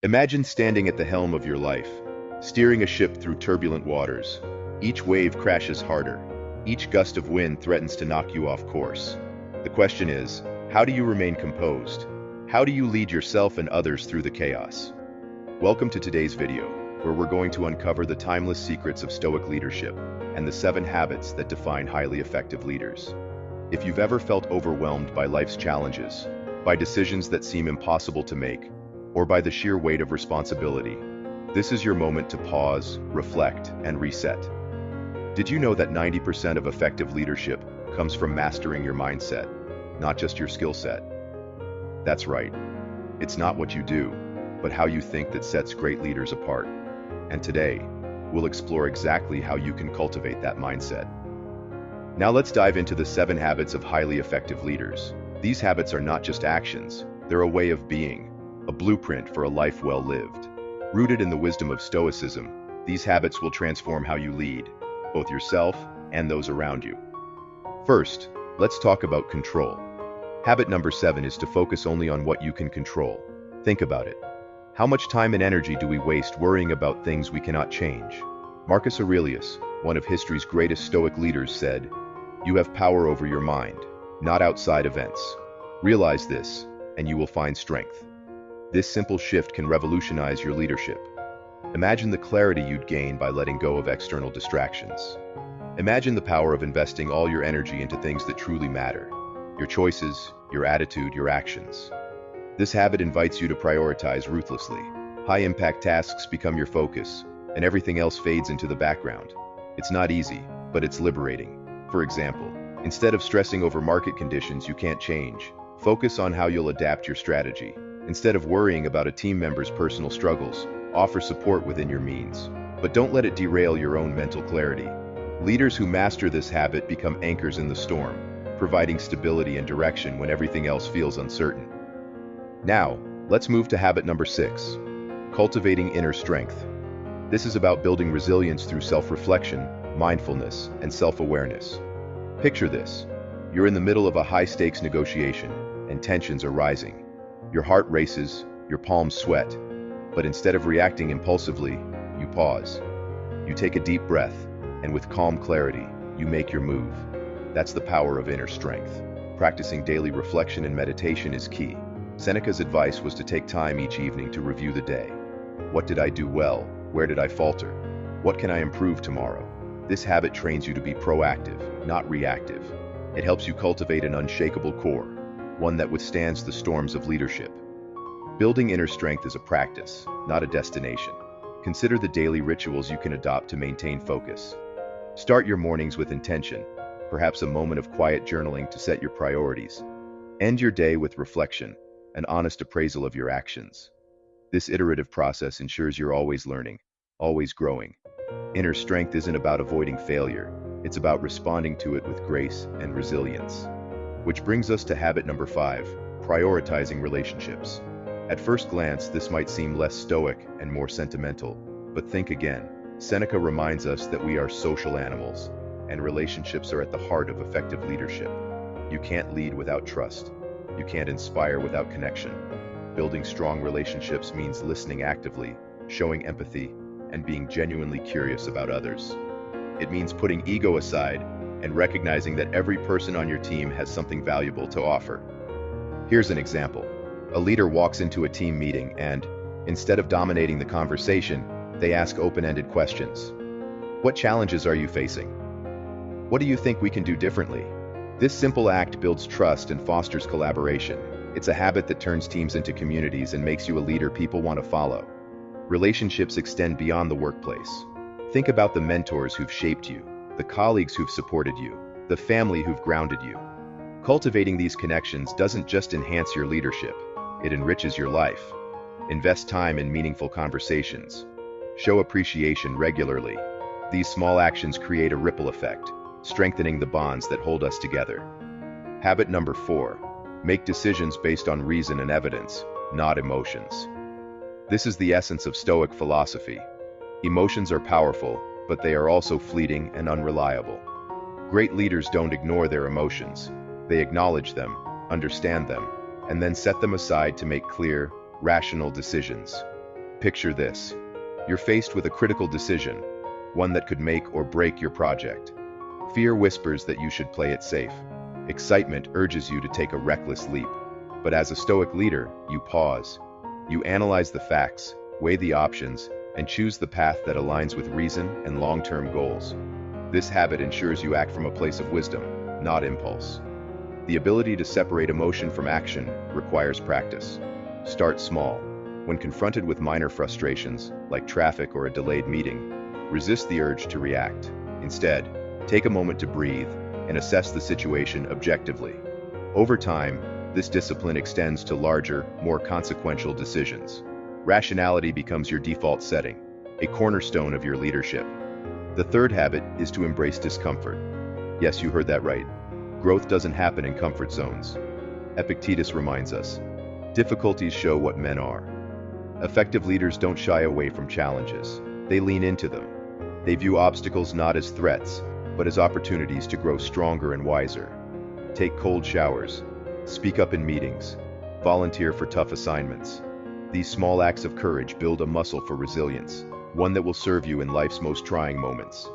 Imagine standing at the helm of your life, steering a ship through turbulent waters. Each wave crashes harder. Each gust of wind threatens to knock you off course. The question is, how do you remain composed? How do you lead yourself and others through the chaos? Welcome to today's video, where we're going to uncover the timeless secrets of Stoic leadership and the 7 habits that define highly effective leaders. If you've ever felt overwhelmed by life's challenges, by decisions that seem impossible to make, or by the sheer weight of responsibility, this is your moment to pause, reflect, and reset. Did you know that 90% of effective leadership comes from mastering your mindset, not just your skill set? That's right. It's not what you do, but how you think that sets great leaders apart. And today, we'll explore exactly how you can cultivate that mindset. Now let's dive into the 7 habits of highly effective leaders. These habits are not just actions, they're a way of being, a blueprint for a life well lived. Rooted in the wisdom of Stoicism, these habits will transform how you lead, both yourself and those around you. First, let's talk about control. Habit number 7 is to focus only on what you can control. Think about it. How much time and energy do we waste worrying about things we cannot change? Marcus Aurelius, one of history's greatest Stoic leaders, said, "You have power over your mind, not outside events. Realize this, and you will find strength." This simple shift can revolutionize your leadership. Imagine the clarity you'd gain by letting go of external distractions. Imagine the power of investing all your energy into things that truly matter: your choices, your attitude, your actions. This habit invites you to prioritize ruthlessly. High-impact tasks become your focus, and everything else fades into the background. It's not easy, but it's liberating. For example, instead of stressing over market conditions you can't change, focus on how you'll adapt your strategy. Instead of worrying about a team member's personal struggles, offer support within your means. But don't let it derail your own mental clarity. Leaders who master this habit become anchors in the storm, providing stability and direction when everything else feels uncertain. Now, let's move to habit number 6, cultivating inner strength. This is about building resilience through self-reflection, mindfulness, and self-awareness. Picture this. You're in the middle of a high-stakes negotiation, and tensions are rising. Your heart races, your palms sweat, but instead of reacting impulsively, you pause. You take a deep breath, and with calm clarity, you make your move. That's the power of inner strength. Practicing daily reflection and meditation is key. Seneca's advice was to take time each evening to review the day. What did I do well? Where did I falter? What can I improve tomorrow? This habit trains you to be proactive, not reactive. It helps you cultivate an unshakable core, one that withstands the storms of leadership. Building inner strength is a practice, not a destination. Consider the daily rituals you can adopt to maintain focus. Start your mornings with intention, perhaps a moment of quiet journaling to set your priorities. End your day with reflection, an honest appraisal of your actions. This iterative process ensures you're always learning, always growing. Inner strength isn't about avoiding failure, it's about responding to it with grace and resilience. Which brings us to habit number 5, prioritizing relationships. At first glance, this might seem less stoic and more sentimental, but think again. Seneca reminds us that we are social animals, and relationships are at the heart of effective leadership. You can't lead without trust. You can't inspire without connection. Building strong relationships means listening actively, showing empathy, and being genuinely curious about others. It means putting ego aside and recognizing that every person on your team has something valuable to offer. Here's an example. A leader walks into a team meeting and, instead of dominating the conversation, they ask open-ended questions. What challenges are you facing? What do you think we can do differently? This simple act builds trust and fosters collaboration. It's a habit that turns teams into communities and makes you a leader people want to follow. Relationships extend beyond the workplace. Think about the mentors who've shaped you, the colleagues who've supported you, the family who've grounded you. Cultivating these connections doesn't just enhance your leadership, it enriches your life. Invest time in meaningful conversations. Show appreciation regularly. These small actions create a ripple effect, strengthening the bonds that hold us together. Habit number 4, make decisions based on reason and evidence, not emotions. This is the essence of Stoic philosophy. Emotions are powerful, but they are also fleeting and unreliable. Great leaders don't ignore their emotions. They acknowledge them, understand them, and then set them aside to make clear, rational decisions. Picture this. You're faced with a critical decision, one that could make or break your project. Fear whispers that you should play it safe. Excitement urges you to take a reckless leap. But as a Stoic leader, you pause. You analyze the facts, weigh the options, and choose the path that aligns with reason and long-term goals. This habit ensures you act from a place of wisdom, not impulse. The ability to separate emotion from action requires practice. Start small. When confronted with minor frustrations, like traffic or a delayed meeting, resist the urge to react. Instead, take a moment to breathe and assess the situation objectively. Over time, this discipline extends to larger, more consequential decisions. Rationality becomes your default setting, a cornerstone of your leadership. The third habit is to embrace discomfort. Yes, you heard that right. Growth doesn't happen in comfort zones. Epictetus reminds us, difficulties show what men are. Effective leaders don't shy away from challenges. They lean into them. They view obstacles not as threats, but as opportunities to grow stronger and wiser. Take cold showers. Speak up in meetings. Volunteer for tough assignments. These small acts of courage build a muscle for resilience, one that will serve you in life's most trying moments.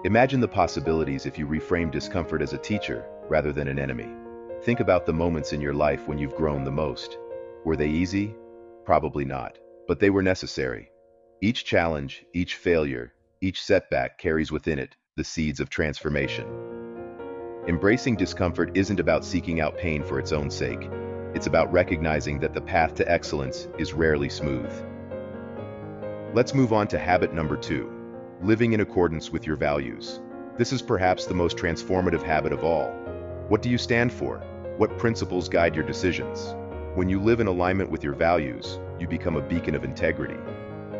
Imagine the possibilities if you reframe discomfort as a teacher rather than an enemy. Think about the moments in your life when you've grown the most. Were they easy? Probably not, but they were necessary. Each challenge, each failure, each setback carries within it the seeds of transformation. Embracing discomfort isn't about seeking out pain for its own sake. It's about recognizing that the path to excellence is rarely smooth. Let's move on to habit number 2, living in accordance with your values. This is perhaps the most transformative habit of all. What do you stand for? What principles guide your decisions? When you live in alignment with your values, you become a beacon of integrity.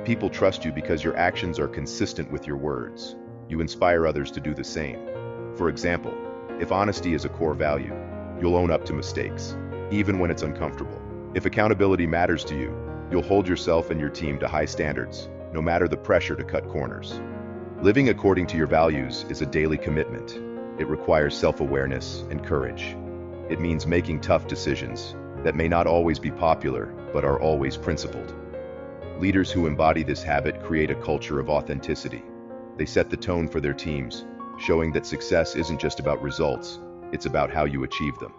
People trust you because your actions are consistent with your words. You inspire others to do the same. For example, if honesty is a core value, you'll own up to mistakes, even when it's uncomfortable. If accountability matters to you, you'll hold yourself and your team to high standards, no matter the pressure to cut corners. Living according to your values is a daily commitment. It requires self-awareness and courage. It means making tough decisions that may not always be popular, but are always principled. Leaders who embody this habit create a culture of authenticity. They set the tone for their teams, showing that success isn't just about results, it's about how you achieve them.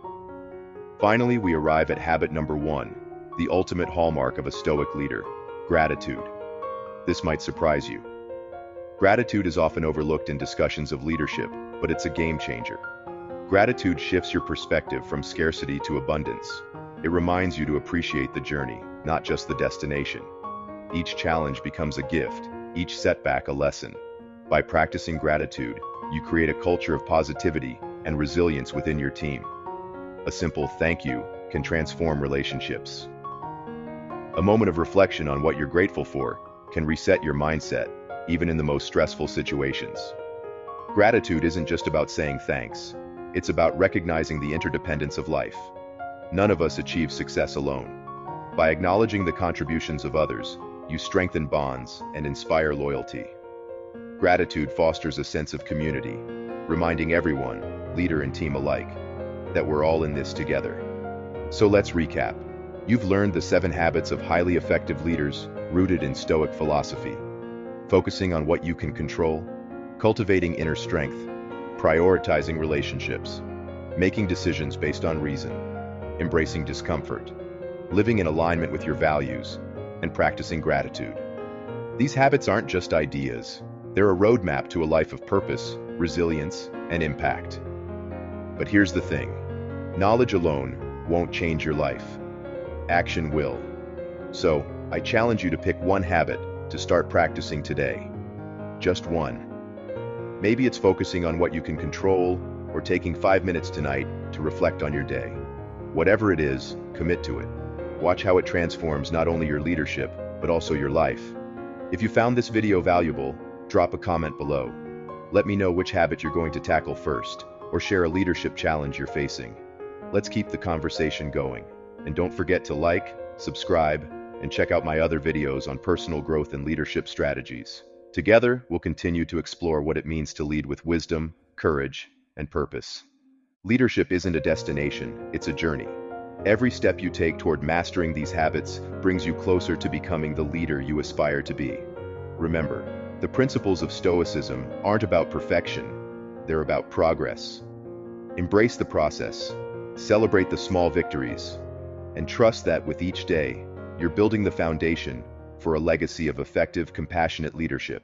Finally, we arrive at habit number 1, the ultimate hallmark of a Stoic leader, gratitude. This might surprise you. Gratitude is often overlooked in discussions of leadership, but it's a game changer. Gratitude shifts your perspective from scarcity to abundance. It reminds you to appreciate the journey, not just the destination. Each challenge becomes a gift, each setback a lesson. By practicing gratitude, you create a culture of positivity and resilience within your team. A simple thank you can transform relationships. A moment of reflection on what you're grateful for can reset your mindset, even in the most stressful situations. Gratitude isn't just about saying thanks. It's about recognizing the interdependence of life. None of us achieve success alone. By acknowledging the contributions of others, you strengthen bonds and inspire loyalty. Gratitude fosters a sense of community, reminding everyone, leader and team alike, that we're all in this together. So let's recap. You've learned the 7 habits of highly effective leaders rooted in Stoic philosophy. Focusing on what you can control, cultivating inner strength, prioritizing relationships, making decisions based on reason, embracing discomfort, living in alignment with your values, and practicing gratitude. These habits aren't just ideas. They're a roadmap to a life of purpose, resilience, and impact. But here's the thing. Knowledge alone won't change your life. Action will. So, I challenge you to pick one habit to start practicing today. Just one. Maybe it's focusing on what you can control, or taking 5 minutes tonight to reflect on your day. Whatever it is, commit to it. Watch how it transforms not only your leadership, but also your life. If you found this video valuable, drop a comment below. Let me know which habit you're going to tackle first, or share a leadership challenge you're facing. Let's keep the conversation going. And don't forget to like, subscribe, and check out my other videos on personal growth and leadership strategies. Together, we'll continue to explore what it means to lead with wisdom, courage, and purpose. Leadership isn't a destination, it's a journey. Every step you take toward mastering these habits brings you closer to becoming the leader you aspire to be. Remember, the principles of Stoicism aren't about perfection, they're about progress. Embrace the process, celebrate the small victories, and trust that with each day, you're building the foundation for a legacy of effective, compassionate leadership.